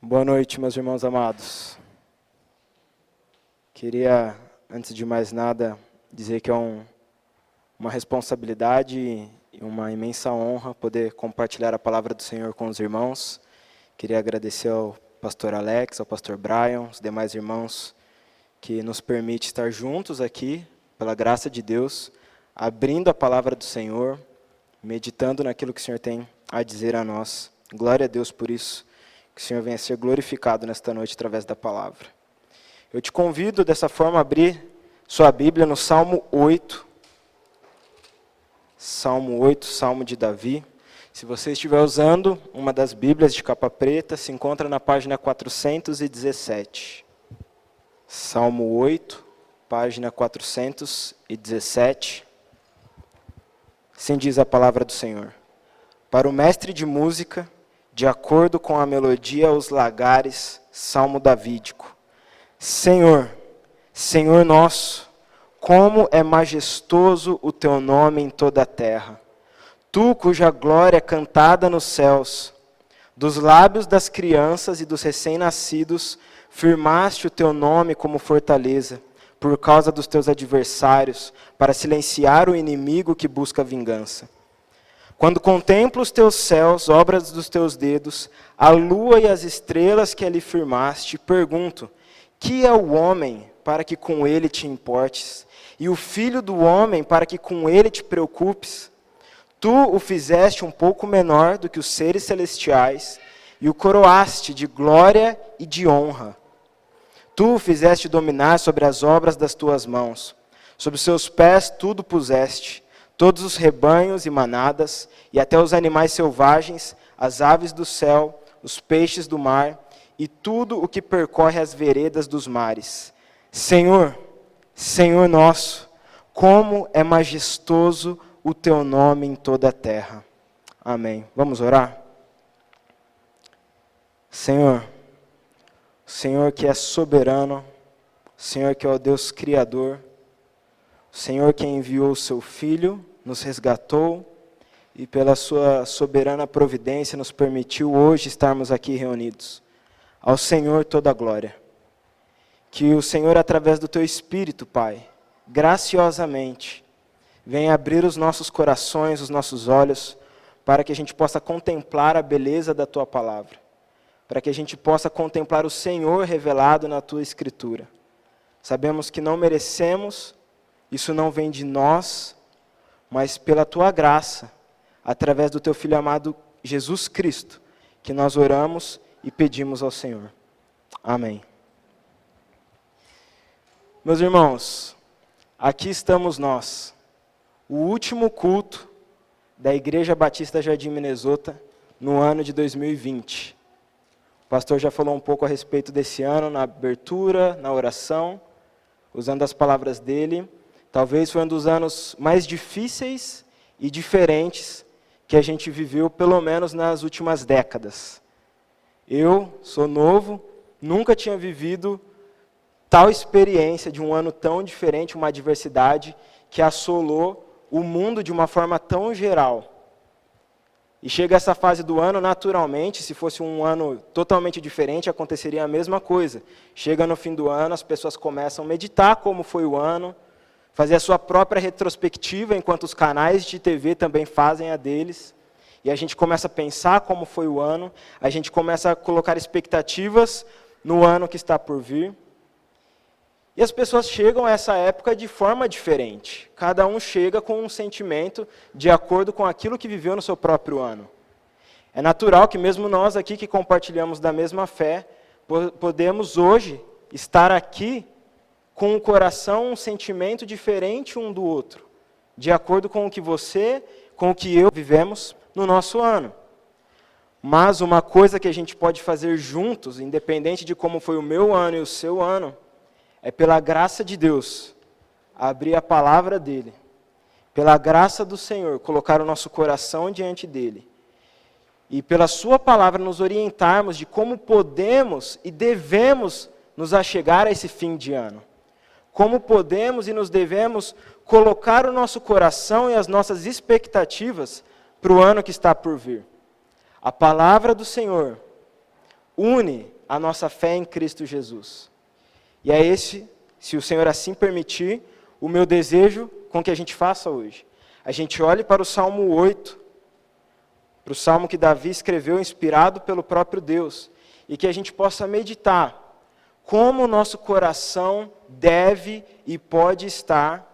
Boa noite, meus irmãos amados. Queria, antes de mais nada, dizer que é uma responsabilidade e uma imensa honra poder compartilhar a palavra do Senhor com os irmãos. Queria agradecer ao pastor Alex, ao pastor Brian, os demais irmãos que nos permite estar juntos aqui, pela graça de Deus, abrindo a palavra do Senhor, meditando naquilo que o Senhor tem a dizer a nós. Glória a Deus por isso. Que o Senhor venha a ser glorificado nesta noite através da palavra. Eu te convido dessa forma a abrir sua Bíblia no Salmo 8. Salmo 8, Salmo de Davi. Se você estiver usando uma das Bíblias de capa preta, se encontra na página 417. Salmo 8, página 417. Assim diz a palavra do Senhor. Para o mestre de música, de acordo com a melodia aos lagares, salmo davídico. Senhor, Senhor nosso, como é majestoso o teu nome em toda a terra. Tu, cuja glória é cantada nos céus, dos lábios das crianças e dos recém-nascidos, firmaste o teu nome como fortaleza, por causa dos teus adversários, para silenciar o inimigo que busca vingança. Quando contemplo os teus céus, obras dos teus dedos, a lua e as estrelas que ali firmaste, pergunto, que é o homem para que com ele te importes, e o filho do homem para que com ele te preocupes? Tu o fizeste um pouco menor do que os seres celestiais, e o coroaste de glória e de honra. Tu o fizeste dominar sobre as obras das tuas mãos, sob os seus pés tudo puseste, todos os rebanhos e manadas, e até os animais selvagens, as aves do céu, os peixes do mar, e tudo o que percorre as veredas dos mares. Senhor, Senhor nosso, como é majestoso o teu nome em toda a terra. Amém. Vamos orar? Senhor, Senhor que é soberano, Senhor que é o Deus Criador, Senhor que enviou o seu Filho, nos resgatou e pela sua soberana providência nos permitiu hoje estarmos aqui reunidos. Ao Senhor toda a glória. Que o Senhor, através do teu Espírito, Pai, graciosamente, venha abrir os nossos corações, os nossos olhos, para que a gente possa contemplar a beleza da tua palavra. Para que a gente possa contemplar o Senhor revelado na tua Escritura. Sabemos que não merecemos, isso não vem de nós, mas pela tua graça, através do teu Filho amado Jesus Cristo, que nós oramos e pedimos ao Senhor. Amém. Meus irmãos, aqui estamos nós, o último culto da Igreja Batista Jardim Minnesota no ano de 2020. O pastor já falou um pouco a respeito desse ano, na abertura, na oração, usando as palavras dele. Talvez foi um dos anos mais difíceis e diferentes que a gente viveu, pelo menos nas últimas décadas. Eu sou novo, nunca tinha vivido tal experiência de um ano tão diferente, uma adversidade que assolou o mundo de uma forma tão geral. E chega essa fase do ano, naturalmente, se fosse um ano totalmente diferente, aconteceria a mesma coisa. Chega no fim do ano, as pessoas começam a meditar como foi o ano, fazer a sua própria retrospectiva, enquanto os canais de TV também fazem a deles. E a gente começa a pensar como foi o ano, a gente começa a colocar expectativas no ano que está por vir. E as pessoas chegam a essa época de forma diferente. Cada um chega com um sentimento de acordo com aquilo que viveu no seu próprio ano. É natural que mesmo nós aqui que compartilhamos da mesma fé, podemos hoje estar aqui com o coração, um sentimento diferente um do outro, de acordo com o que você, com o que eu vivemos no nosso ano. Mas uma coisa que a gente pode fazer juntos, independente de como foi o meu ano e o seu ano, é pela graça de Deus, abrir a palavra dele, pela graça do Senhor, colocar o nosso coração diante dele, e pela sua palavra nos orientarmos de como podemos e devemos nos achegar a esse fim de ano. Como podemos e nos devemos colocar o nosso coração e as nossas expectativas para o ano que está por vir. A palavra do Senhor une a nossa fé em Cristo Jesus. E é esse, se o Senhor assim permitir, o meu desejo com que a gente faça hoje. A gente olhe para o Salmo 8, para o Salmo que Davi escreveu inspirado pelo próprio Deus, e que a gente possa meditar como o nosso coração deve e pode estar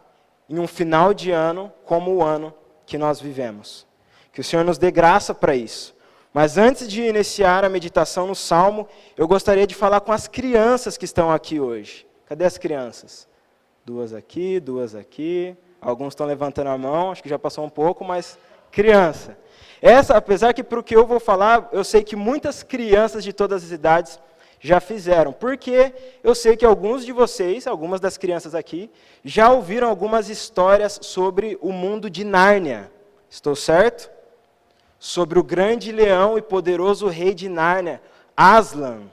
em um final de ano como o ano que nós vivemos. Que o Senhor nos dê graça para isso. Mas antes de iniciar a meditação no Salmo, eu gostaria de falar com as crianças que estão aqui hoje. Cadê as crianças? Duas aqui. Alguns estão levantando a mão, acho que já passou um pouco, mas criança. Essa, apesar que para o que eu vou falar, eu sei que muitas crianças de todas as idades já fizeram, porque eu sei que alguns de vocês, algumas das crianças aqui, já ouviram algumas histórias sobre o mundo de Nárnia. Estou certo? Sobre o grande leão e poderoso rei de Nárnia, Aslan.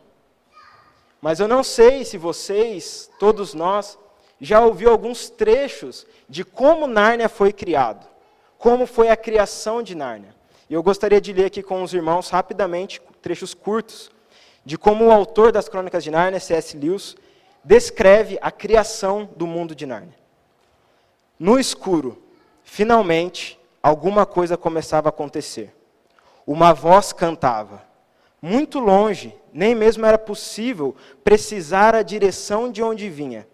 Mas eu não sei se vocês, todos nós, já ouviu alguns trechos de como Nárnia foi criado, como foi a criação de Nárnia. E eu gostaria de ler aqui com os irmãos rapidamente trechos curtos de como o autor das Crônicas de Nárnia, C.S. Lewis, descreve a criação do mundo de Nárnia. No escuro, finalmente, alguma coisa começava a acontecer. Uma voz cantava. Muito longe, nem mesmo era possível precisar a direção de onde vinha.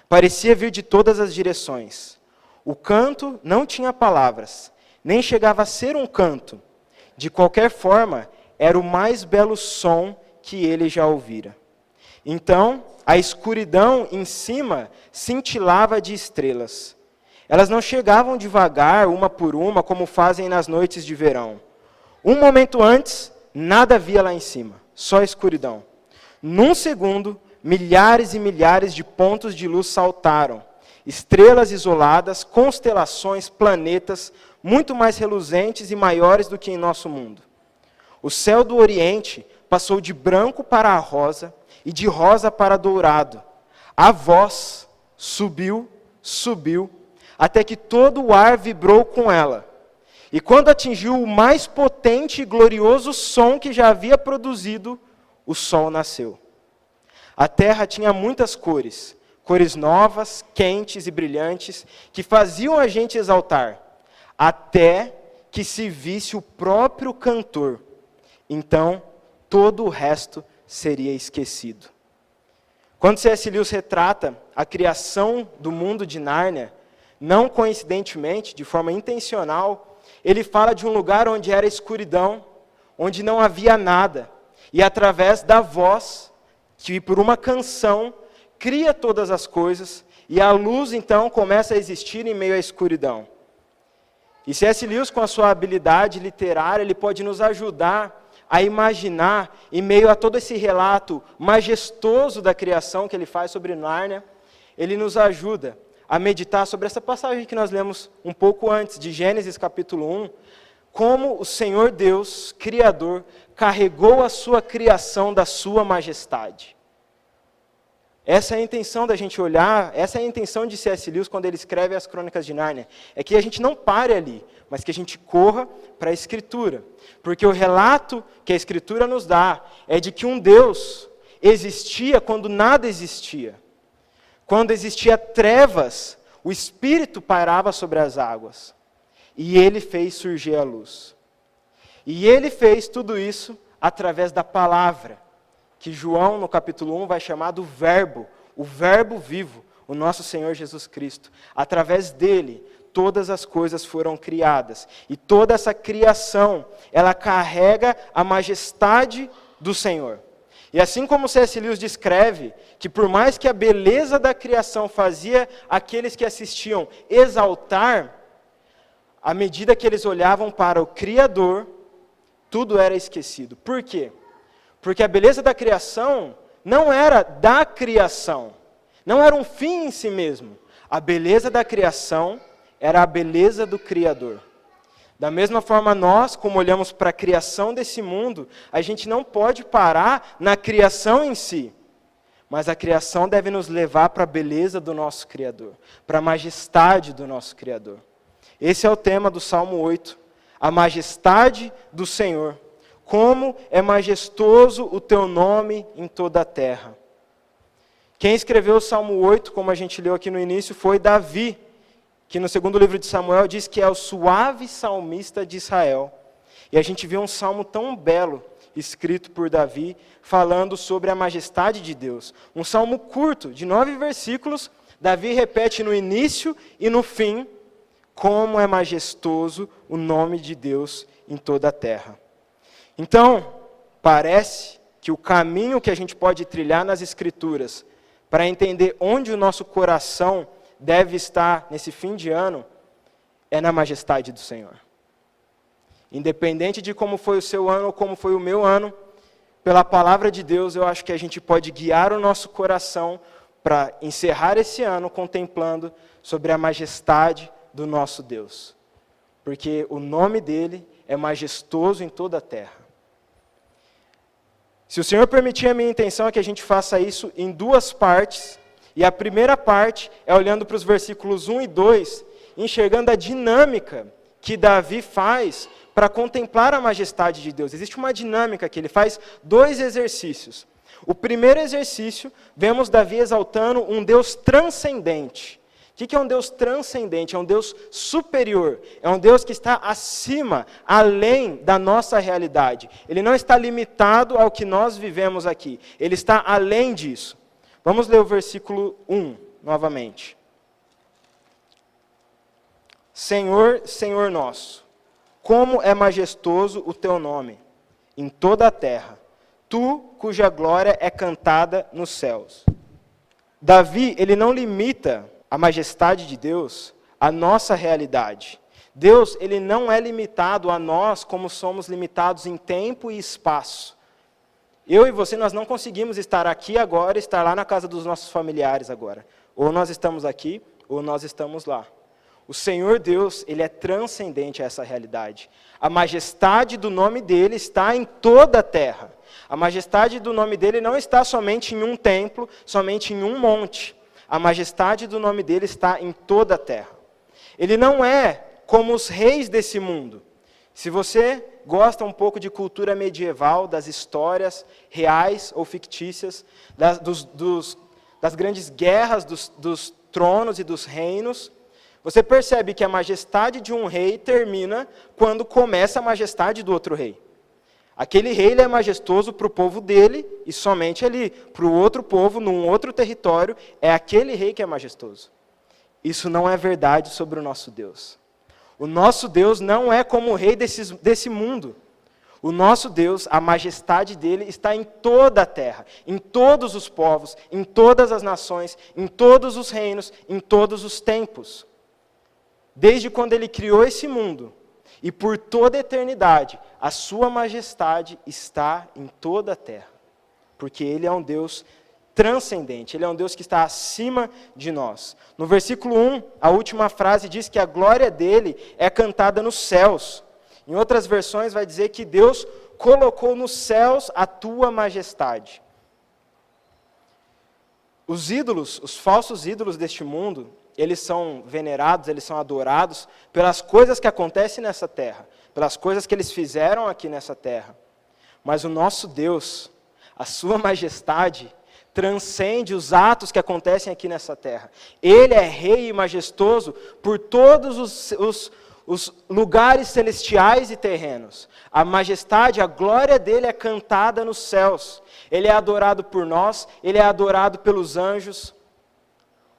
Parecia vir de todas as direções. O canto não tinha palavras, nem chegava a ser um canto. De qualquer forma, era o mais belo som que ele já ouvira. Então, a escuridão em cima cintilava de estrelas. Elas não chegavam devagar, uma por uma, como fazem nas noites de verão. Um momento antes, nada havia lá em cima, só escuridão. Num segundo, milhares e milhares de pontos de luz saltaram. Estrelas isoladas, constelações, planetas, muito mais reluzentes e maiores do que em nosso mundo. O céu do Oriente passou de branco para rosa e de rosa para dourado. A voz subiu, até que todo o ar vibrou com ela. E quando atingiu o mais potente e glorioso som que já havia produzido, o sol nasceu. A terra tinha muitas cores, cores novas, quentes e brilhantes, que faziam a gente exaltar, até que se visse o próprio cantor. Então, todo o resto seria esquecido. Quando C.S. Lewis retrata a criação do mundo de Nárnia, não coincidentemente, de forma intencional, ele fala de um lugar onde era escuridão, onde não havia nada, e através da voz, que por uma canção, cria todas as coisas, e a luz então começa a existir em meio à escuridão. E C.S. Lewis, com a sua habilidade literária, ele pode nos ajudar a imaginar, em meio a todo esse relato majestoso da criação que ele faz sobre Nárnia, ele nos ajuda a meditar sobre essa passagem que nós lemos um pouco antes, de Gênesis capítulo 1, como o Senhor Deus, Criador, carregou a sua criação da sua majestade. Essa é a intenção da gente olhar, essa é a intenção de C.S. Lewis quando ele escreve as Crônicas de Nárnia. É que a gente não pare ali, mas que a gente corra para a Escritura. Porque o relato que a Escritura nos dá é de que um Deus existia quando nada existia. Quando existia trevas, o Espírito pairava sobre as águas. E ele fez surgir a luz. E ele fez tudo isso através da palavra, que João, no capítulo 1, vai chamar do Verbo, o Verbo vivo, o nosso Senhor Jesus Cristo. Através dele, todas as coisas foram criadas. E toda essa criação, ela carrega a majestade do Senhor. E assim como C.S. Lewis descreve, que por mais que a beleza da criação fazia aqueles que assistiam exaltar, à medida que eles olhavam para o Criador, tudo era esquecido. Por quê? Porque a beleza da criação não era da criação, não era um fim em si mesmo. A beleza da criação era a beleza do Criador. Da mesma forma, nós, como olhamos para a criação desse mundo, a gente não pode parar na criação em si, mas a criação deve nos levar para a beleza do nosso Criador, para a majestade do nosso Criador. Esse é o tema do Salmo 8, a majestade do Senhor. Como é majestoso o teu nome em toda a terra. Quem escreveu o Salmo 8, como a gente leu aqui no início, foi Davi, que no segundo livro de Samuel diz que é o suave salmista de Israel. E a gente vê um salmo tão belo, escrito por Davi, falando sobre a majestade de Deus. Um salmo curto, de 9 versículos, Davi repete no início e no fim, como é majestoso o nome de Deus em toda a terra. Então, parece que o caminho que a gente pode trilhar nas Escrituras, para entender onde o nosso coração deve estar nesse fim de ano, é na majestade do Senhor. Independente de como foi o seu ano ou como foi o meu ano, pela palavra de Deus, eu acho que a gente pode guiar o nosso coração para encerrar esse ano contemplando sobre a majestade do nosso Deus. Porque o nome dele é majestoso em toda a terra. Se o Senhor permitir, a minha intenção é que a gente faça isso em 2 partes. E a primeira parte é olhando para os versículos 1 e 2, enxergando a dinâmica que Davi faz para contemplar a majestade de Deus. Existe uma dinâmica que ele faz 2 exercícios. O primeiro exercício, vemos Davi exaltando um Deus transcendente. O que é um Deus transcendente? É um Deus superior. É um Deus que está acima, além da nossa realidade. Ele não está limitado ao que nós vivemos aqui. Ele está além disso. Vamos ler o versículo 1, novamente. Senhor, Senhor nosso, como é majestoso o teu nome em toda a terra, tu cuja glória é cantada nos céus. Davi, ele não limita a majestade de Deus à nossa realidade. Deus, ele não é limitado a nós como somos limitados em tempo e espaço. Eu e você, nós não conseguimos estar aqui agora e estar lá na casa dos nossos familiares agora. Ou nós estamos aqui, ou nós estamos lá. O Senhor Deus, ele é transcendente a essa realidade. A majestade do nome dele está em toda a terra. A majestade do nome dele não está somente em um templo, somente em um monte. A majestade do nome dele está em toda a terra. Ele não é como os reis desse mundo. Se você gosta um pouco de cultura medieval, das histórias reais ou fictícias, das grandes guerras dos tronos e dos reinos, você percebe que a majestade de um rei termina quando começa a majestade do outro rei. Aquele rei ele é majestoso para o povo dele e somente ali. Para o outro povo, num outro território, é aquele rei que é majestoso. Isso não é verdade sobre o nosso Deus. O nosso Deus não é como o rei desse mundo. O nosso Deus, a majestade dele está em toda a terra, em todos os povos, em todas as nações, em todos os reinos, em todos os tempos. Desde quando ele criou esse mundo, e por toda a eternidade, a sua majestade está em toda a terra. Porque ele é um Deus transcendente, ele é um Deus que está acima de nós. No versículo 1, a última frase diz que a glória dele é cantada nos céus. Em outras versões vai dizer que Deus colocou nos céus a tua majestade. Os ídolos, os falsos ídolos deste mundo, eles são venerados, eles são adorados pelas coisas que acontecem nessa terra, pelas coisas que eles fizeram aqui nessa terra. Mas o nosso Deus, a sua majestade, transcende os atos que acontecem aqui nessa terra. Ele é rei e majestoso por todos os lugares celestiais e terrenos. A majestade, a glória dele é cantada nos céus. Ele é adorado por nós, ele é adorado pelos anjos.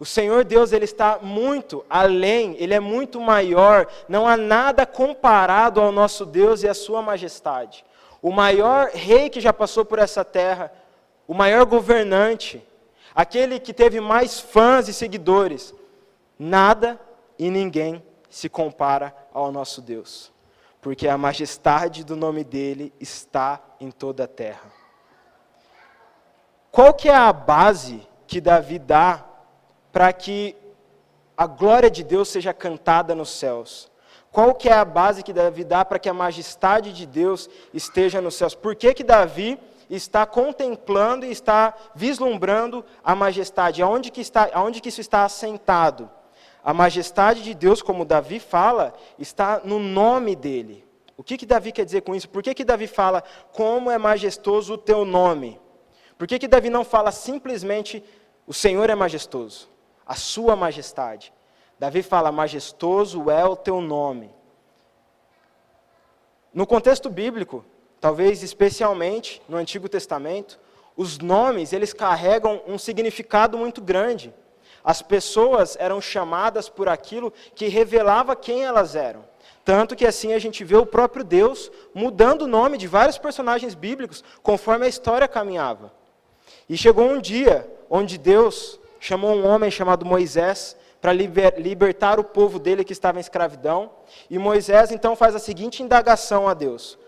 O Senhor Deus, ele está muito além, ele é muito maior. Não há nada comparado ao nosso Deus e à sua majestade. O maior rei que já passou por essa terra, o maior governante, aquele que teve mais fãs e seguidores, nada e ninguém se compara ao nosso Deus, porque a majestade do nome dele está em toda a terra. Qual que é a base que Davi dá para que a glória de Deus seja cantada nos céus? Qual que é a base que Davi dá para que a majestade de Deus esteja nos céus? Por que Davi está contemplando e está vislumbrando a majestade? Aonde que isso está assentado? A majestade de Deus, como Davi fala, está no nome dele. O que Davi quer dizer com isso? Por que Davi fala, como é majestoso o teu nome? Por que Davi não fala simplesmente, o Senhor é majestoso, a sua majestade? Davi fala, majestoso é o teu nome. No contexto bíblico, talvez especialmente no Antigo Testamento, os nomes, eles carregam um significado muito grande. As pessoas eram chamadas por aquilo que revelava quem elas eram. Tanto que assim a gente vê o próprio Deus mudando o nome de vários personagens bíblicos conforme a história caminhava. E chegou um dia onde Deus chamou um homem chamado Moisés para libertar o povo dele que estava em escravidão. E Moisés então faz a seguinte indagação a Deus.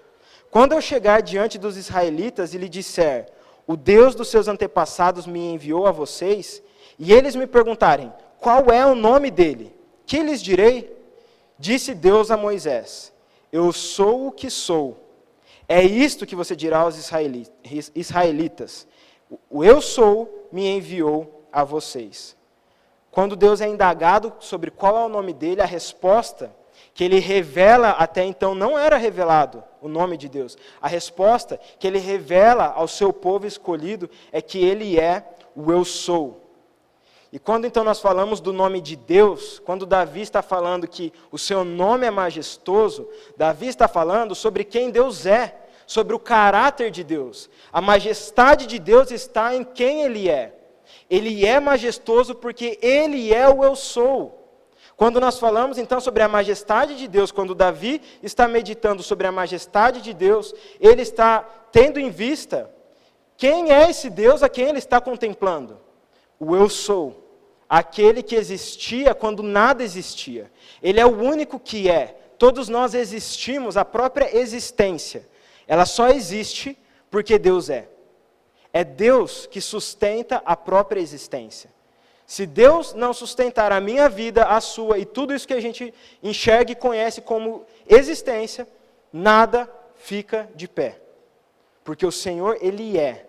Quando eu chegar diante dos israelitas e lhe disser, o Deus dos seus antepassados me enviou a vocês, e eles me perguntarem, qual é o nome dele? Que lhes direi? Disse Deus a Moisés, eu sou o que sou. É isto que você dirá aos israelitas. O eu sou me enviou a vocês. Quando Deus é indagado sobre qual é o nome dele, a resposta que ele revela até então não era revelado o nome de Deus. A resposta que ele revela ao seu povo escolhido é que ele é o eu sou. E quando então nós falamos do nome de Deus, quando Davi está falando que o seu nome é majestoso, Davi está falando sobre quem Deus é, sobre o caráter de Deus. A majestade de Deus está em quem Ele é. Ele é majestoso porque Ele é o eu sou. Quando nós falamos então sobre a majestade de Deus, quando Davi está meditando sobre a majestade de Deus, ele está tendo em vista quem é esse Deus a quem ele está contemplando. O eu sou, aquele que existia quando nada existia. Ele é o único que é. Todos nós existimos, a própria existência. Ela só existe porque Deus é. É Deus que sustenta a própria existência. Se Deus não sustentar a minha vida, a sua e tudo isso que a gente enxerga e conhece como existência, nada fica de pé. Porque o Senhor, Ele é.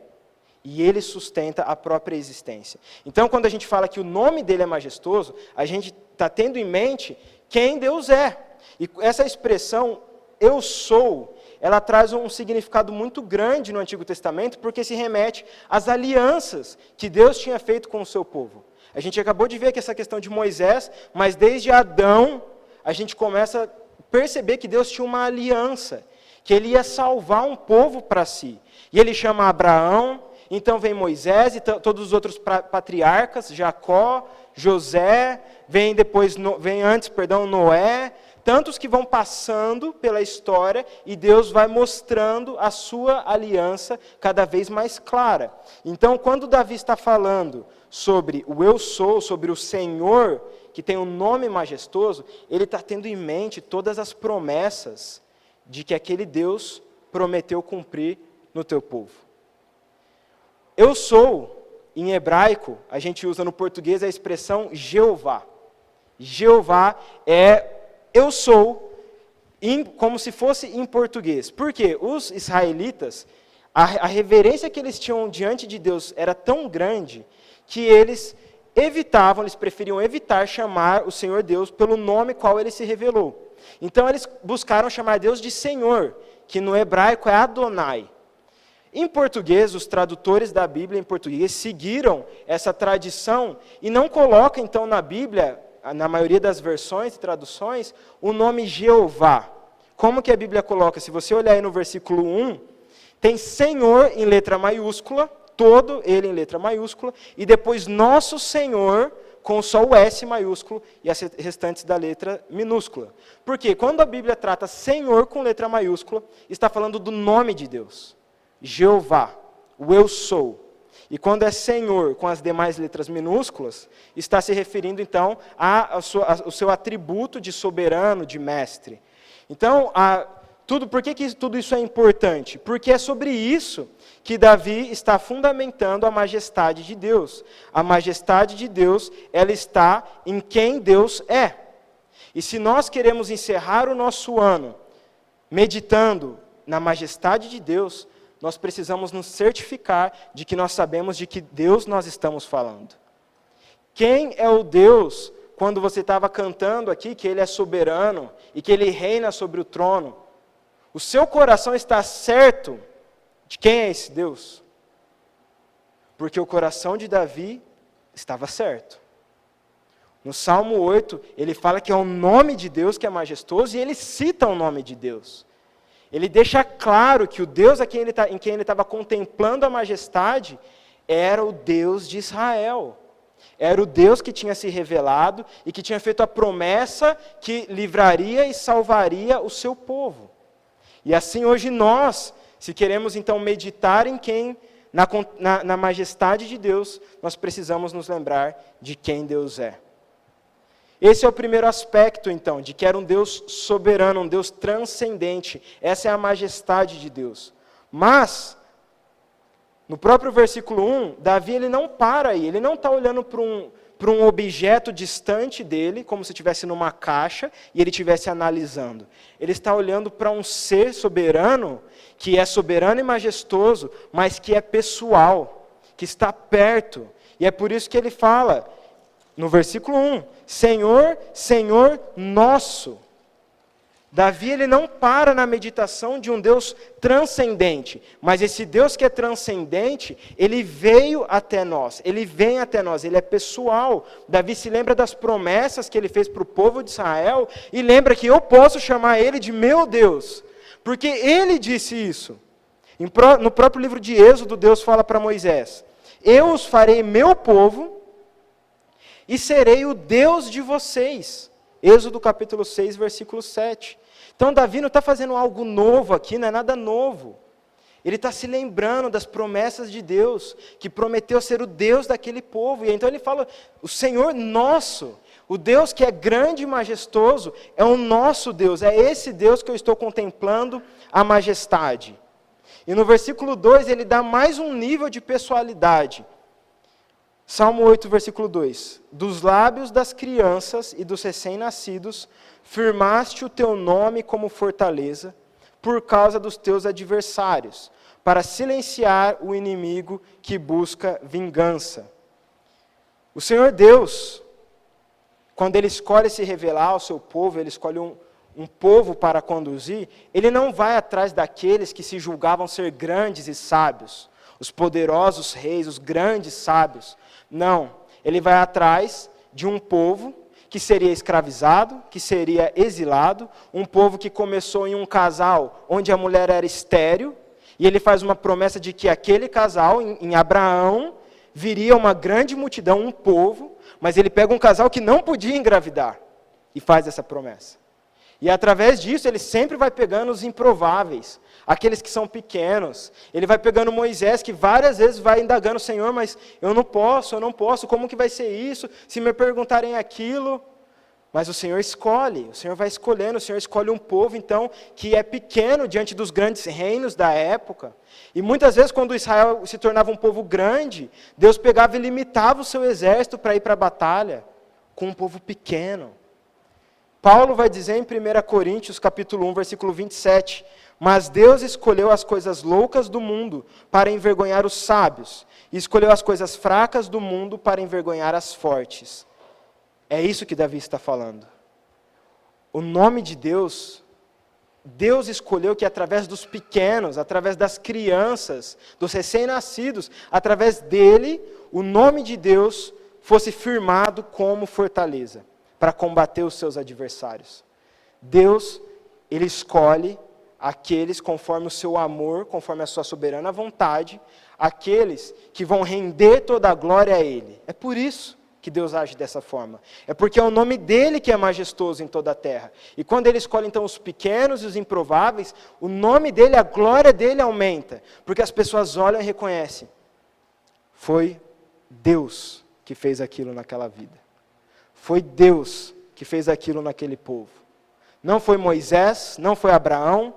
E Ele sustenta a própria existência. Então, quando a gente fala que o nome dEle é majestoso, a gente está tendo em mente quem Deus é. E essa expressão, eu sou, ela traz um significado muito grande no Antigo Testamento, porque se remete às alianças que Deus tinha feito com o seu povo. A gente acabou de ver que essa questão de Moisés, mas desde Adão, a gente começa a perceber que Deus tinha uma aliança, que Ele ia salvar um povo para si. E Ele chama Abraão, então vem Moisés e todos os outros patriarcas, Jacó, José, vem antes Noé, tantos que vão passando pela história e Deus vai mostrando a sua aliança cada vez mais clara. Então, quando Davi está falando sobre o eu sou, sobre o Senhor, que tem um nome majestoso, ele está tendo em mente todas as promessas de que aquele Deus prometeu cumprir no teu povo. Eu sou, em hebraico, a gente usa no português a expressão Jeová. Jeová é eu sou, como se fosse em português. Porque os israelitas, a reverência que eles tinham diante de Deus era tão grande que eles preferiam evitar chamar o Senhor Deus pelo nome qual Ele se revelou. Então eles buscaram chamar Deus de Senhor, que no hebraico é Adonai. Em português, os tradutores da Bíblia em português seguiram essa tradição e não colocam então na Bíblia, na maioria das versões e traduções, o nome Jeová. Como que a Bíblia coloca? Se você olhar aí no versículo 1, tem Senhor em letra maiúscula, todo ele em letra maiúscula, e depois Nosso Senhor, com só o S maiúsculo e as restantes da letra minúscula. Porque quando a Bíblia trata Senhor com letra maiúscula, está falando do nome de Deus. Jeová, o eu sou. E quando é Senhor com as demais letras minúsculas, está se referindo então ao seu atributo de soberano, de mestre. Então, por que tudo isso é importante? Porque é sobre isso que Davi está fundamentando a majestade de Deus. A majestade de Deus, ela está em quem Deus é. E se nós queremos encerrar o nosso ano meditando na majestade de Deus, nós precisamos nos certificar de que nós sabemos de que Deus nós estamos falando. Quem é o Deus, quando você estava cantando aqui, que Ele é soberano e que Ele reina sobre o trono? O seu coração está certo de quem é esse Deus? Porque o coração de Davi estava certo. No Salmo 8, ele fala que é o nome de Deus que é majestoso, e ele cita o nome de Deus. Ele deixa claro que o Deus em quem ele estava contemplando a majestade era o Deus de Israel. Era o Deus que tinha se revelado e que tinha feito a promessa que livraria e salvaria o seu povo. E assim hoje nós, se queremos então meditar em quem, na majestade de Deus, nós precisamos nos lembrar de quem Deus é. Esse é o primeiro aspecto, então, de que era um Deus soberano, um Deus transcendente. Essa é a majestade de Deus. Mas, no próprio versículo 1, Davi ele não para aí, ele não está olhando para um objeto distante dele, como se estivesse numa caixa, e ele estivesse analisando. Ele está olhando para um ser soberano, que é soberano e majestoso, mas que é pessoal, que está perto. E é por isso que ele fala, no versículo 1, Senhor, Senhor nosso. Davi ele não para na meditação de um Deus transcendente, mas esse Deus que é transcendente, ele veio até nós, ele vem até nós, ele é pessoal. Davi se lembra das promessas que ele fez para o povo de Israel, e lembra que eu posso chamar ele de meu Deus, porque ele disse isso. No próprio livro de Êxodo, Deus fala para Moisés, eu os farei meu povo, e serei o Deus de vocês. Êxodo capítulo 6, versículo 7. Então Davi não está fazendo algo novo aqui, não é nada novo. Ele está se lembrando das promessas de Deus, que prometeu ser o Deus daquele povo. E então ele fala, o Senhor nosso, o Deus que é grande e majestoso, é o nosso Deus, é esse Deus que eu estou contemplando a majestade. E no versículo 2 ele dá mais um nível de pessoalidade. Salmo 8, versículo 2. Dos lábios das crianças e dos recém-nascidos, firmaste o teu nome como fortaleza, por causa dos teus adversários, para silenciar o inimigo que busca vingança. O Senhor Deus, quando Ele escolhe se revelar ao seu povo, Ele escolhe um povo para conduzir, Ele não vai atrás daqueles que se julgavam ser grandes e sábios, os poderosos reis, os grandes sábios. Não, ele vai atrás de um povo que seria escravizado, que seria exilado, um povo que começou em um casal onde a mulher era estéril, e ele faz uma promessa de que aquele casal, em Abraão, viria uma grande multidão, um povo, mas ele pega um casal que não podia engravidar, e faz essa promessa. E através disso ele sempre vai pegando os improváveis, aqueles que são pequenos. Ele vai pegando Moisés, que várias vezes vai indagando, Senhor, mas eu não posso, como que vai ser isso? Se me perguntarem aquilo. Mas o Senhor escolhe, o Senhor vai escolhendo, o Senhor escolhe um povo, então, que é pequeno diante dos grandes reinos da época. E muitas vezes, quando Israel se tornava um povo grande, Deus pegava e limitava o seu exército para ir para a batalha com um povo pequeno. Paulo vai dizer em 1 Coríntios, capítulo 1, versículo 27, mas Deus escolheu as coisas loucas do mundo para envergonhar os sábios, e escolheu as coisas fracas do mundo para envergonhar as fortes. É isso que Davi está falando. O nome de Deus, Deus escolheu que através dos pequenos, através das crianças, dos recém-nascidos, através dele, o nome de Deus fosse firmado como fortaleza, para combater os seus adversários. Deus, Ele escolhe aqueles conforme o seu amor, conforme a sua soberana vontade, aqueles que vão render toda a glória a Ele. É por isso que Deus age dessa forma. É porque é o nome dEle que é majestoso em toda a terra. E quando Ele escolhe então os pequenos e os improváveis, o nome dEle, a glória dEle aumenta. Porque as pessoas olham e reconhecem. Foi Deus que fez aquilo naquela vida. Foi Deus que fez aquilo naquele povo. Não foi Moisés, não foi Abraão,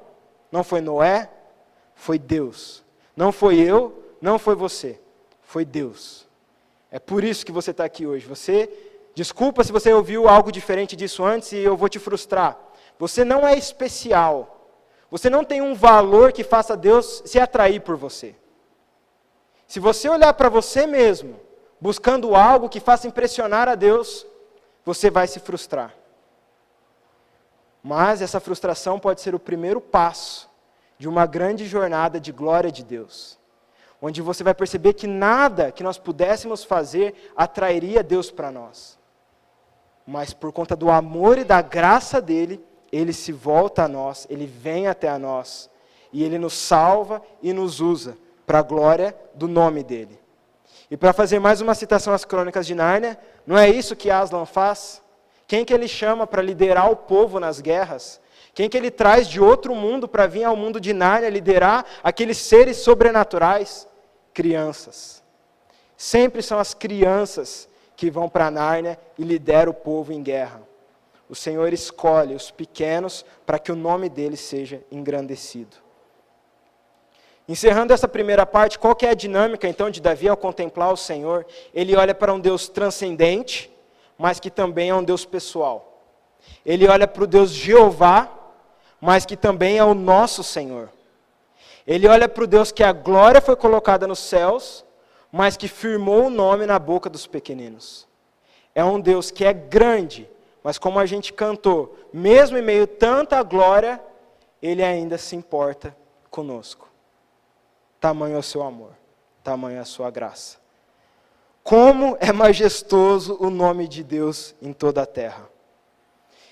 não foi Noé, foi Deus. Não foi eu, não foi você, foi Deus. É por isso que você está aqui hoje. Desculpa se você ouviu algo diferente disso antes e eu vou te frustrar. Você não é especial. Você não tem um valor que faça Deus se atrair por você. Se você olhar para você mesmo, buscando algo que faça impressionar a Deus, você vai se frustrar. Mas essa frustração pode ser o primeiro passo de uma grande jornada de glória de Deus, onde você vai perceber que nada que nós pudéssemos fazer atrairia Deus para nós. Mas por conta do amor e da graça dele, ele se volta a nós, ele vem até nós, e ele nos salva e nos usa para a glória do nome dele. E para fazer mais uma citação às Crônicas de Nárnia, não é isso que Aslan faz? Quem que ele chama para liderar o povo nas guerras? Quem que ele traz de outro mundo para vir ao mundo de Nárnia liderar aqueles seres sobrenaturais? Crianças. Sempre são as crianças que vão para Nárnia e lideram o povo em guerra. O Senhor escolhe os pequenos para que o nome dele seja engrandecido. Encerrando essa primeira parte, qual que é a dinâmica então de Davi ao contemplar o Senhor? Ele olha para um Deus transcendente, mas que também é um Deus pessoal. Ele olha para o Deus Jeová, mas que também é o nosso Senhor. Ele olha para o Deus que a glória foi colocada nos céus, mas que firmou o nome na boca dos pequeninos. É um Deus que é grande, mas como a gente cantou, mesmo em meio a tanta glória, ele ainda se importa conosco. Tamanho é o seu amor, tamanho é a sua graça. Como é majestoso o nome de Deus em toda a terra.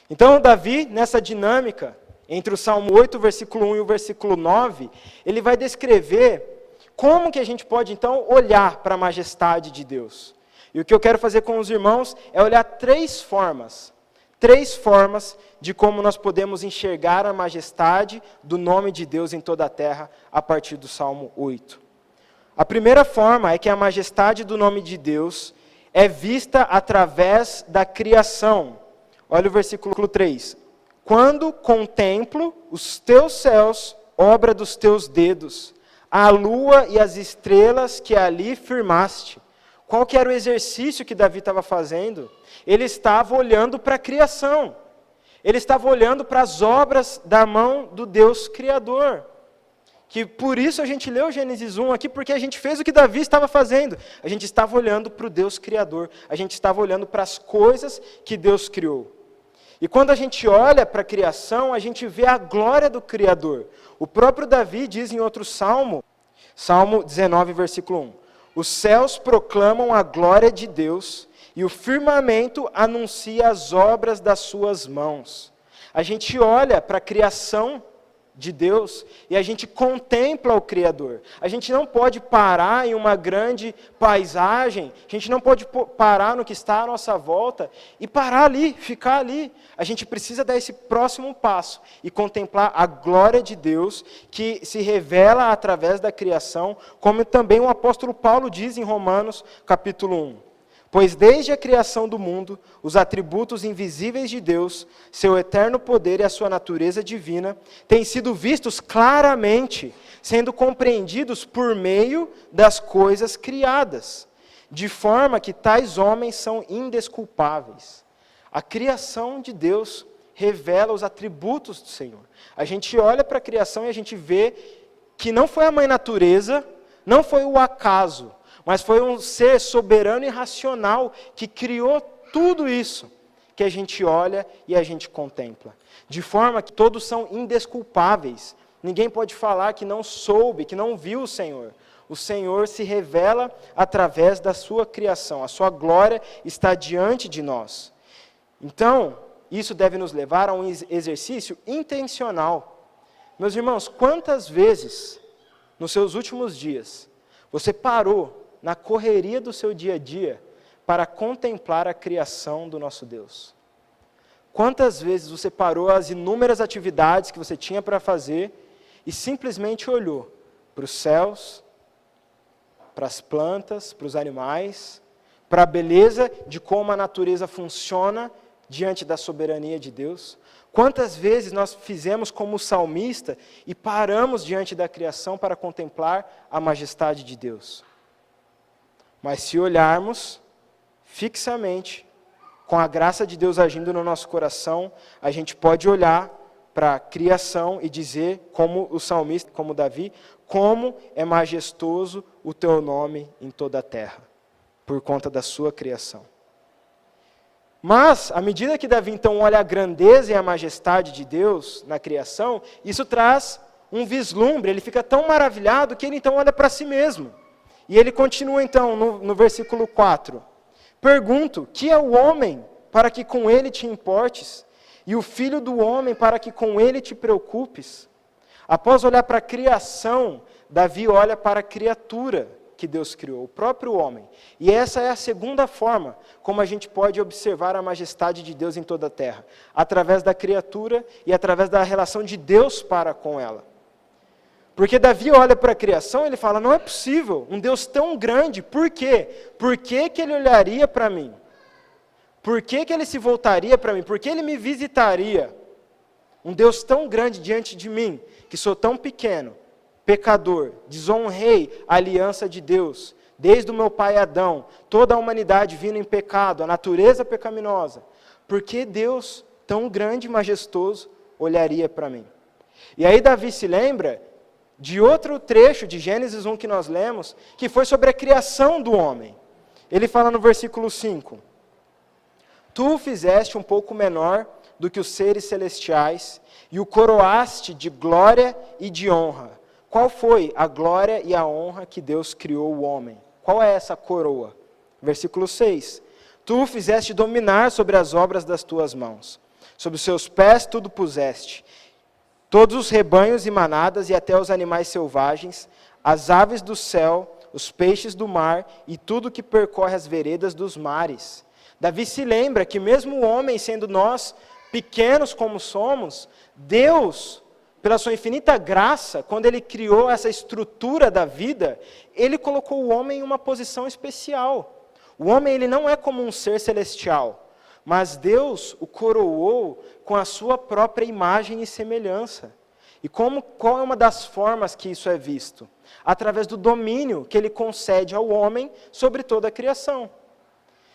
Então, Davi, nessa dinâmica, entre o Salmo 8, versículo 1 e o versículo 9, ele vai descrever como que a gente pode, então, olhar para a majestade de Deus. E o que eu quero fazer com os irmãos é olhar três formas de como nós podemos enxergar a majestade do nome de Deus em toda a terra, a partir do Salmo 8. A primeira forma é que a majestade do nome de Deus é vista através da criação. Olha o versículo 3. Quando contemplo os teus céus, obra dos teus dedos, a lua e as estrelas que ali firmaste. Qual que era o exercício que Davi estava fazendo? Ele estava olhando para a criação. Ele estava olhando para as obras da mão do Deus Criador. Que por isso a gente leu Gênesis 1 aqui, porque a gente fez o que Davi estava fazendo. A gente estava olhando para o Deus Criador. A gente estava olhando para as coisas que Deus criou. E quando a gente olha para a criação, a gente vê a glória do Criador. O próprio Davi diz em outro salmo, Salmo 19, versículo 1. Os céus proclamam a glória de Deus, e o firmamento anuncia as obras das suas mãos. A gente olha para a criação de Deus e a gente contempla o Criador. A gente não pode parar em uma grande paisagem, a gente não pode parar no que está à nossa volta e parar ali, ficar ali. A gente precisa dar esse próximo passo e contemplar a glória de Deus que se revela através da criação, como também o apóstolo Paulo diz em Romanos capítulo 1. Pois desde a criação do mundo, os atributos invisíveis de Deus, seu eterno poder e a sua natureza divina, têm sido vistos claramente, sendo compreendidos por meio das coisas criadas, de forma que tais homens são indesculpáveis. A criação de Deus revela os atributos do Senhor. A gente olha para a criação e a gente vê que não foi a mãe natureza, não foi o acaso, mas foi um ser soberano e racional que criou tudo isso, que a gente olha e a gente contempla. De forma que todos são indesculpáveis. Ninguém pode falar que não soube, que não viu o Senhor. O Senhor se revela através da sua criação. A sua glória está diante de nós. Então, isso deve nos levar a um exercício intencional. Meus irmãos, quantas vezes, nos seus últimos dias, você parou na correria do seu dia a dia, para contemplar a criação do nosso Deus? Quantas vezes você parou as inúmeras atividades que você tinha para fazer e simplesmente olhou para os céus, para as plantas, para os animais, para a beleza de como a natureza funciona diante da soberania de Deus? Quantas vezes nós fizemos como o salmista e paramos diante da criação para contemplar a majestade de Deus? Mas se olharmos fixamente, com a graça de Deus agindo no nosso coração, a gente pode olhar para a criação e dizer, como o salmista, como Davi, como é majestoso o teu nome em toda a terra, por conta da sua criação. Mas, à medida que Davi então olha a grandeza e a majestade de Deus na criação, isso traz um vislumbre, ele fica tão maravilhado que ele então olha para si mesmo. E ele continua então no versículo 4. Pergunto, que é o homem para que com ele te importes? E o filho do homem para que com ele te preocupes? Após olhar para a criação, Davi olha para a criatura que Deus criou, o próprio homem. E essa é a segunda forma como a gente pode observar a majestade de Deus em toda a terra, através da criatura e através da relação de Deus para com ela. Porque Davi olha para a criação e ele fala, não é possível, um Deus tão grande, por quê? Por que ele olharia para mim? Por que ele se voltaria para mim? Por que ele me visitaria? Um Deus tão grande diante de mim, que sou tão pequeno, pecador, desonrei a aliança de Deus, desde o meu pai Adão, toda a humanidade vindo em pecado, a natureza pecaminosa. Por que Deus, tão grande e majestoso, olharia para mim? E aí Davi se lembra de outro trecho de Gênesis 1 que nós lemos, que foi sobre a criação do homem. Ele fala no versículo 5, Tu o fizeste um pouco menor do que os seres celestiais, e o coroaste de glória e de honra. Qual foi a glória e a honra que Deus criou o homem? Qual é essa coroa? Versículo 6. Tu o fizeste dominar sobre as obras das tuas mãos. Sob os seus pés tudo puseste. Todos os rebanhos e manadas e até os animais selvagens, as aves do céu, os peixes do mar e tudo que percorre as veredas dos mares. Davi se lembra que mesmo o homem, sendo nós pequenos como somos, Deus, pela sua infinita graça, quando Ele criou essa estrutura da vida, Ele colocou o homem em uma posição especial. O homem ele não é como um ser celestial, mas Deus o coroou com a sua própria imagem e semelhança. E qual é uma das formas que isso é visto? Através do domínio que Ele concede ao homem sobre toda a criação.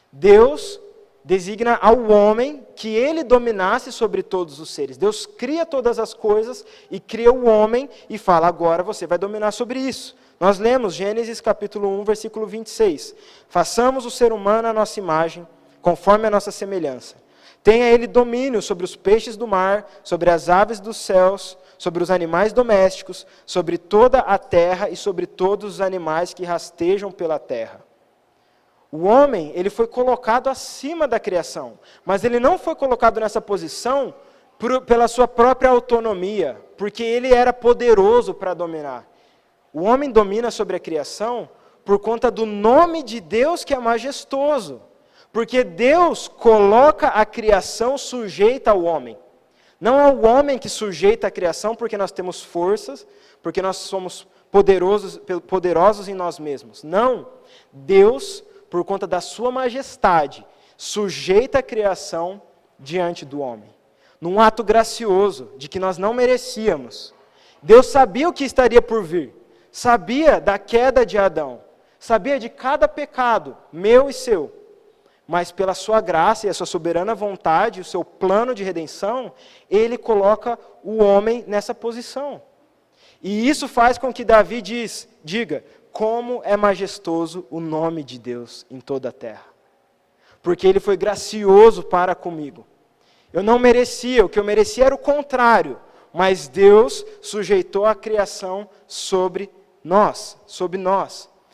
Deus designa ao homem que ele dominasse sobre todos os seres. Deus cria todas as coisas e cria o homem e fala, agora você vai dominar sobre isso. Nós lemos Gênesis capítulo 1, versículo 26. Façamos o ser humano à nossa imagem, conforme a nossa semelhança. Tenha ele domínio sobre os peixes do mar, sobre as aves dos céus, sobre os animais domésticos, sobre toda a terra e sobre todos os animais que rastejam pela terra. O homem, ele foi colocado acima da criação, mas ele não foi colocado nessa posição pela sua própria autonomia, porque ele era poderoso para dominar. O homem domina sobre a criação por conta do nome de Deus que é majestoso, porque Deus coloca a criação sujeita ao homem. Não é o homem que sujeita a criação porque nós temos forças, porque nós somos poderosos em nós mesmos. Não, Deus, por conta da sua majestade, sujeita a criação diante do homem. Num ato gracioso, de que nós não merecíamos. Deus sabia o que estaria por vir. Sabia da queda de Adão. Sabia de cada pecado, meu e seu. Mas pela sua graça e a sua soberana vontade, o seu plano de redenção, Ele coloca o homem nessa posição. E isso faz com que Davi diga, como é majestoso o nome de Deus em toda a terra. Porque Ele foi gracioso para comigo. Eu não merecia, o que eu merecia era o contrário. Mas Deus sujeitou a criação sobre nós.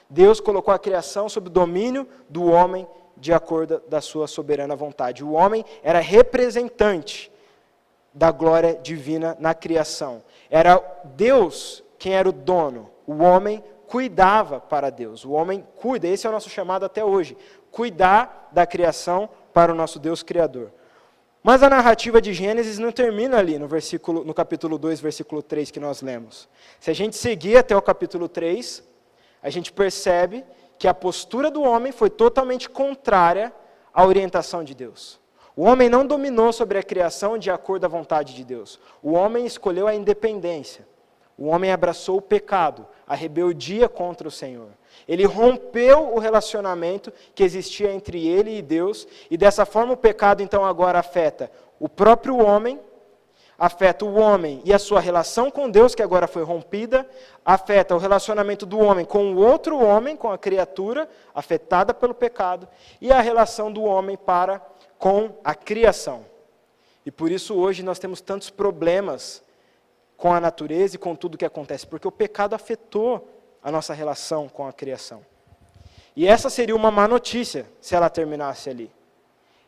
Deus colocou a criação sob o domínio do homem de acordo da sua soberana vontade. O homem era representante da glória divina na criação. Era Deus quem era o dono. O homem cuidava para Deus. O homem cuida, esse é o nosso chamado até hoje. Cuidar da criação para o nosso Deus Criador. Mas a narrativa de Gênesis não termina ali no capítulo 2, versículo 3 que nós lemos. Se a gente seguir até o capítulo 3, a gente percebe que a postura do homem foi totalmente contrária à orientação de Deus. O homem não dominou sobre a criação de acordo à vontade de Deus. O homem escolheu a independência. O homem abraçou o pecado, a rebeldia contra o Senhor. Ele rompeu o relacionamento que existia entre ele e Deus, e dessa forma o pecado então agora afeta o próprio homem, afeta o homem e a sua relação com Deus, que agora foi rompida, afeta o relacionamento do homem com o outro homem, com a criatura, afetada pelo pecado, e a relação do homem para com a criação. E por isso hoje nós temos tantos problemas com a natureza e com tudo que acontece, porque o pecado afetou a nossa relação com a criação. E essa seria uma má notícia, se ela terminasse ali.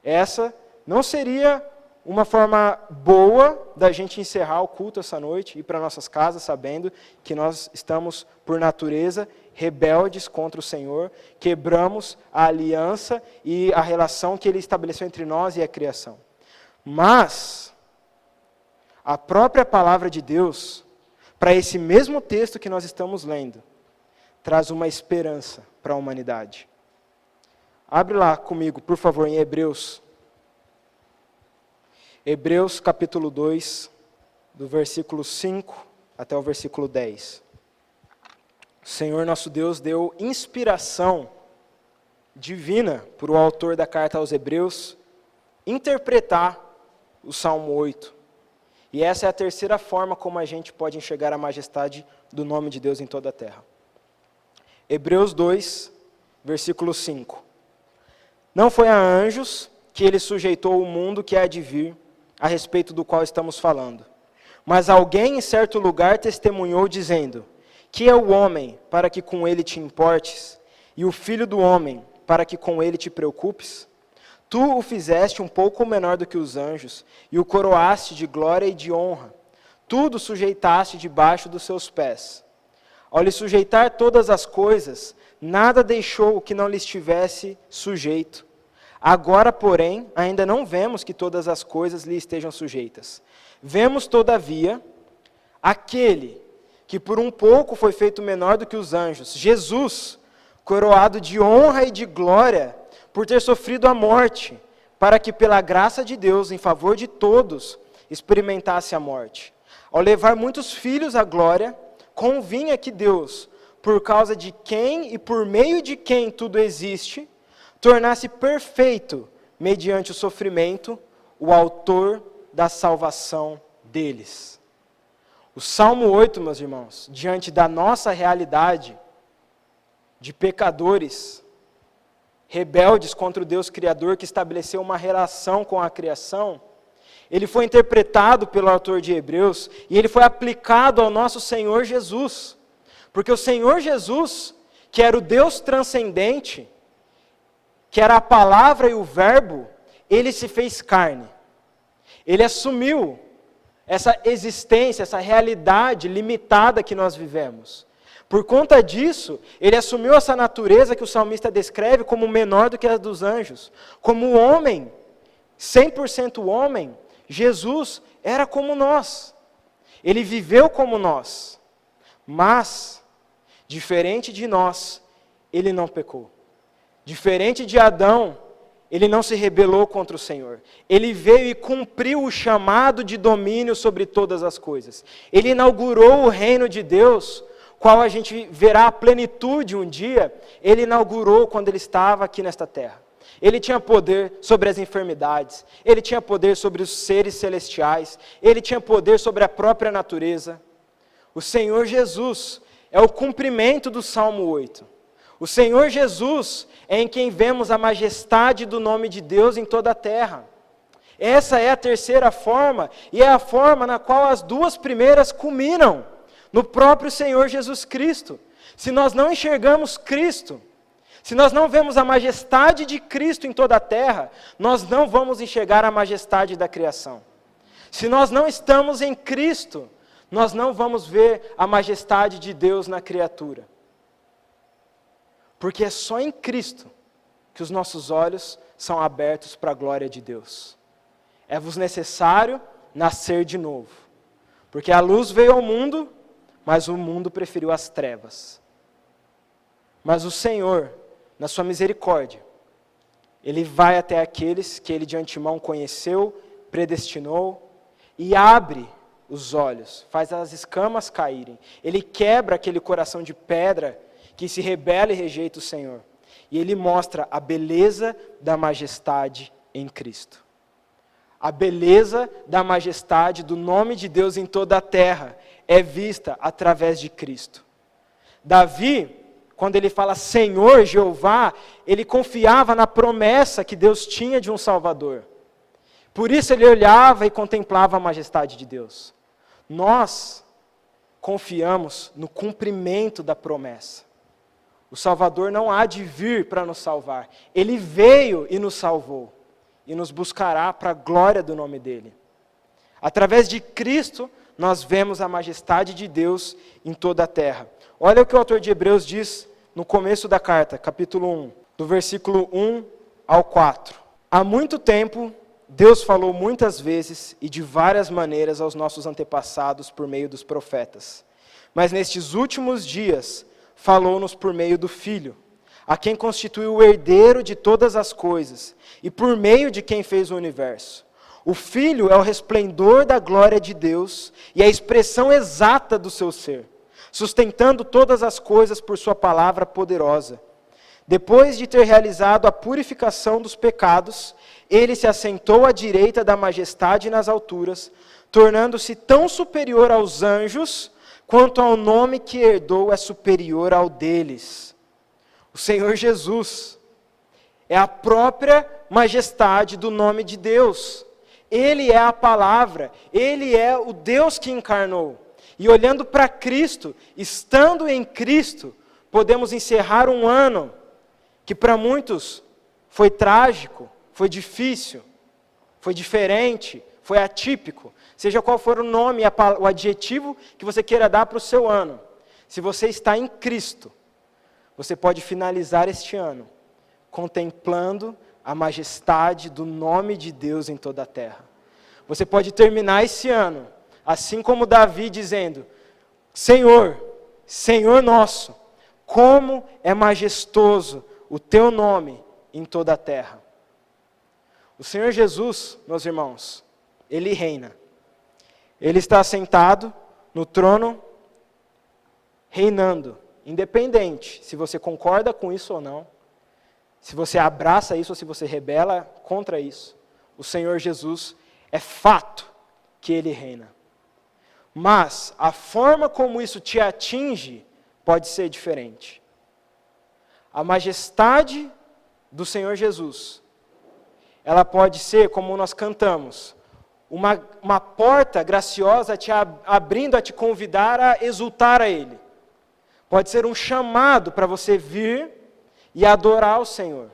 Essa não seria uma forma boa da gente encerrar o culto essa noite, ir para nossas casas sabendo que nós estamos, por natureza, rebeldes contra o Senhor, quebramos a aliança e a relação que Ele estabeleceu entre nós e a criação. Mas, a própria palavra de Deus, para esse mesmo texto que nós estamos lendo, traz uma esperança para a humanidade. Abre lá comigo, por favor, em Hebreus. Hebreus capítulo 2, do versículo 5 até o versículo 10. O Senhor nosso Deus deu inspiração divina para o autor da carta aos Hebreus interpretar o Salmo 8. E essa é a terceira forma como a gente pode enxergar a majestade do nome de Deus em toda a terra. Hebreus 2, versículo 5. Não foi a anjos que ele sujeitou o mundo que há de vir, a respeito do qual estamos falando. Mas alguém em certo lugar testemunhou dizendo, que é o homem para que com ele te importes, e o filho do homem para que com ele te preocupes? Tu o fizeste um pouco menor do que os anjos, e o coroaste de glória e de honra. Tudo sujeitaste debaixo dos seus pés. Ao lhe sujeitar todas as coisas, nada deixou o que não lhe estivesse sujeito. Agora, porém, ainda não vemos que todas as coisas lhe estejam sujeitas. Vemos, todavia, aquele que por um pouco foi feito menor do que os anjos, Jesus, coroado de honra e de glória, por ter sofrido a morte, para que pela graça de Deus, em favor de todos, experimentasse a morte. Ao levar muitos filhos à glória, convinha que Deus, por causa de quem e por meio de quem tudo existe, tornasse perfeito, mediante o sofrimento, o autor da salvação deles. O Salmo 8, meus irmãos, diante da nossa realidade de pecadores, rebeldes contra o Deus Criador que estabeleceu uma relação com a criação, ele foi interpretado pelo autor de Hebreus e ele foi aplicado ao nosso Senhor Jesus. Porque o Senhor Jesus, que era o Deus transcendente, que era a palavra e o verbo, ele se fez carne. Ele assumiu essa existência, essa realidade limitada que nós vivemos. Por conta disso, ele assumiu essa natureza que o salmista descreve como menor do que a dos anjos. Como homem, 100% homem, Jesus era como nós. Ele viveu como nós. Mas, diferente de nós, ele não pecou. Diferente de Adão, ele não se rebelou contra o Senhor. Ele veio e cumpriu o chamado de domínio sobre todas as coisas. Ele inaugurou o reino de Deus, qual a gente verá a plenitude um dia. Ele inaugurou quando ele estava aqui nesta terra. Ele tinha poder sobre as enfermidades, ele tinha poder sobre os seres celestiais, ele tinha poder sobre a própria natureza. O Senhor Jesus é o cumprimento do Salmo 8. O Senhor Jesus é em quem vemos a majestade do nome de Deus em toda a terra. Essa é a terceira forma, e é a forma na qual as duas primeiras culminam, no próprio Senhor Jesus Cristo. Se nós não enxergamos Cristo, se nós não vemos a majestade de Cristo em toda a terra, nós não vamos enxergar a majestade da criação. Se nós não estamos em Cristo, nós não vamos ver a majestade de Deus na criatura. Porque é só em Cristo que os nossos olhos são abertos para a glória de Deus. É-vos necessário nascer de novo. Porque a luz veio ao mundo, mas o mundo preferiu as trevas. Mas o Senhor, na sua misericórdia, Ele vai até aqueles que Ele de antemão conheceu, predestinou, e abre os olhos, faz as escamas caírem. Ele quebra aquele coração de pedra que se rebela e rejeita o Senhor. E Ele mostra a beleza da majestade em Cristo. A beleza da majestade do nome de Deus em toda a terra é vista através de Cristo. Davi, quando ele fala Senhor Jeová, ele confiava na promessa que Deus tinha de um Salvador. Por isso ele olhava e contemplava a majestade de Deus. Nós confiamos no cumprimento da promessa. O Salvador não há de vir para nos salvar. Ele veio e nos salvou. E nos buscará para a glória do nome dele. Através de Cristo, nós vemos a majestade de Deus em toda a terra. Olha o que o autor de Hebreus diz no começo da carta, capítulo 1, do versículo 1 ao 4. Há muito tempo, Deus falou muitas vezes e de várias maneiras aos nossos antepassados por meio dos profetas. Mas nestes últimos dias, falou-nos por meio do Filho, a quem constituiu o herdeiro de todas as coisas, e por meio de quem fez o universo. O Filho é o resplendor da glória de Deus e a expressão exata do seu ser, sustentando todas as coisas por sua palavra poderosa. Depois de ter realizado a purificação dos pecados, ele se assentou à direita da majestade nas alturas, tornando-se tão superior aos anjos, quanto ao nome que herdou é superior ao deles. O Senhor Jesus é a própria majestade do nome de Deus. Ele é a palavra, Ele é o Deus que encarnou. E olhando para Cristo, estando em Cristo, podemos encerrar um ano que para muitos foi trágico, foi difícil, foi diferente, foi atípico. Seja qual for o nome, o adjetivo que você queira dar para o seu ano. Se você está em Cristo, você pode finalizar este ano contemplando a majestade do nome de Deus em toda a terra. Você pode terminar esse ano, assim como Davi dizendo, Senhor, Senhor nosso, como é majestoso o teu nome em toda a terra. O Senhor Jesus, meus irmãos, Ele reina. Ele está sentado no trono, reinando. Independente se você concorda com isso ou não, se você abraça isso ou se você rebela contra isso, o Senhor Jesus é fato que Ele reina. Mas a forma como isso te atinge pode ser diferente. A majestade do Senhor Jesus, ela pode ser, como nós cantamos, uma porta graciosa te abrindo a te convidar a exultar a Ele. Pode ser um chamado para você vir e adorar o Senhor.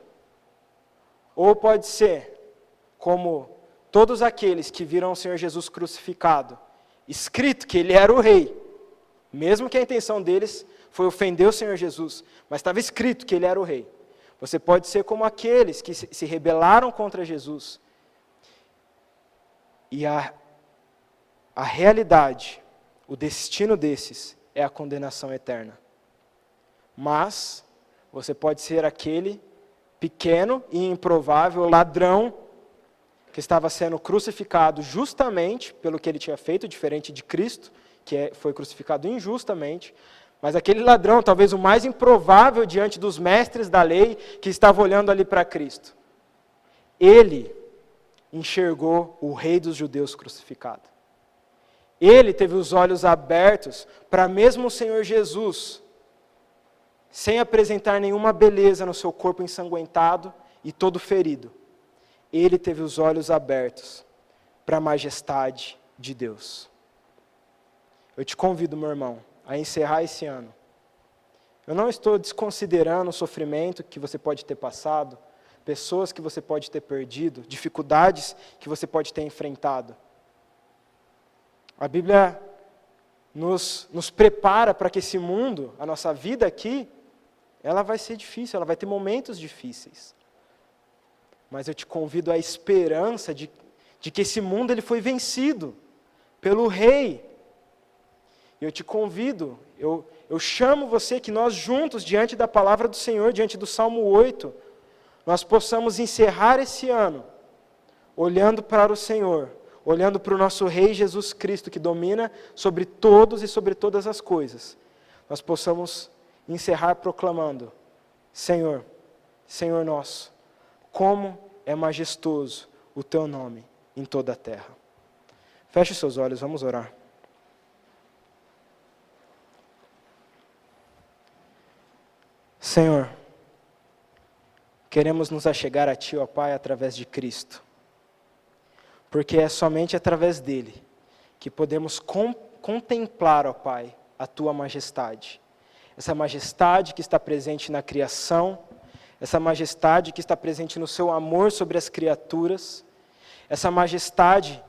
Ou pode ser, como todos aqueles que viram o Senhor Jesus crucificado, escrito que Ele era o Rei, mesmo que a intenção deles foi ofender o Senhor Jesus, mas estava escrito que Ele era o Rei. Você pode ser como aqueles que se rebelaram contra Jesus. E a realidade, o destino desses é a condenação eterna. Mas você pode ser aquele pequeno e improvável ladrão que estava sendo crucificado justamente pelo que ele tinha feito, diferente de Cristo, que foi crucificado injustamente, mas aquele ladrão, talvez o mais improvável diante dos mestres da lei, que estava olhando ali para Cristo. Ele enxergou o Rei dos Judeus crucificado. Ele teve os olhos abertos para mesmo o Senhor Jesus, sem apresentar nenhuma beleza no seu corpo ensanguentado e todo ferido. Ele teve os olhos abertos para a majestade de Deus. Eu te convido, meu irmão, a encerrar esse ano. Eu não estou desconsiderando o sofrimento que você pode ter passado, pessoas que você pode ter perdido, dificuldades que você pode ter enfrentado. A Bíblia nos prepara para que esse mundo, a nossa vida aqui, ela vai ser difícil, ela vai ter momentos difíceis. Mas eu te convido à esperança de que esse mundo ele foi vencido pelo Rei. Eu te convido, eu chamo você que nós juntos, diante da palavra do Senhor, diante do Salmo 8, nós possamos encerrar esse ano olhando para o Senhor, olhando para o nosso Rei Jesus Cristo, que domina sobre todos e sobre todas as coisas. Nós possamos encerrar proclamando, Senhor, Senhor nosso, como é majestoso o Teu nome em toda a terra. Feche os seus olhos, vamos orar. Senhor, queremos nos achegar a Ti, ó Pai, através de Cristo. Porque é somente através dele que podemos contemplar, ó Pai, a Tua majestade. Essa majestade que está presente na criação, essa majestade que está presente no Seu amor sobre as criaturas, essa majestade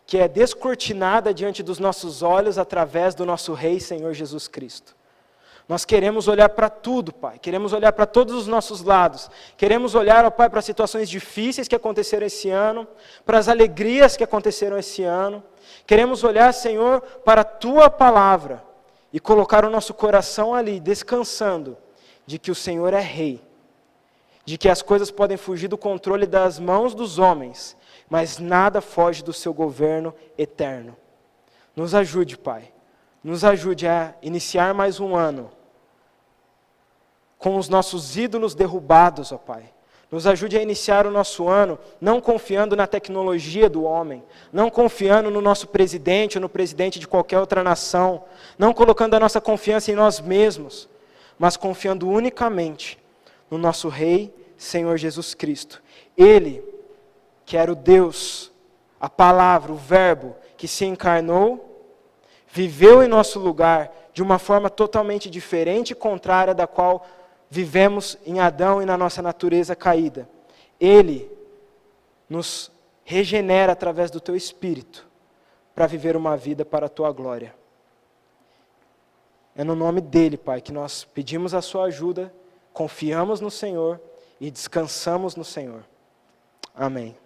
que é descortinada diante dos nossos olhos através do nosso Rei, Senhor Jesus Cristo. Nós queremos olhar para tudo, Pai, queremos olhar para todos os nossos lados, queremos olhar, ó Pai, para as situações difíceis que aconteceram esse ano, para as alegrias que aconteceram esse ano, queremos olhar, Senhor, para a Tua palavra e colocar o nosso coração ali, descansando, de que o Senhor é Rei, de que as coisas podem fugir do controle das mãos dos homens, mas nada foge do Seu governo eterno. Nos ajude, Pai, nos ajude a iniciar mais um ano, com os nossos ídolos derrubados, ó Pai. Nos ajude a iniciar o nosso ano não confiando na tecnologia do homem, não confiando no nosso presidente ou no presidente de qualquer outra nação, não colocando a nossa confiança em nós mesmos, mas confiando unicamente no nosso Rei, Senhor Jesus Cristo. Ele, que era o Deus, a palavra, o Verbo, que se encarnou, viveu em nosso lugar de uma forma totalmente diferente e contrária da qual vivemos em Adão e na nossa natureza caída. Ele nos regenera através do Teu Espírito para viver uma vida para a Tua glória. É no nome dEle, Pai, que nós pedimos a Sua ajuda, confiamos no Senhor e descansamos no Senhor. Amém.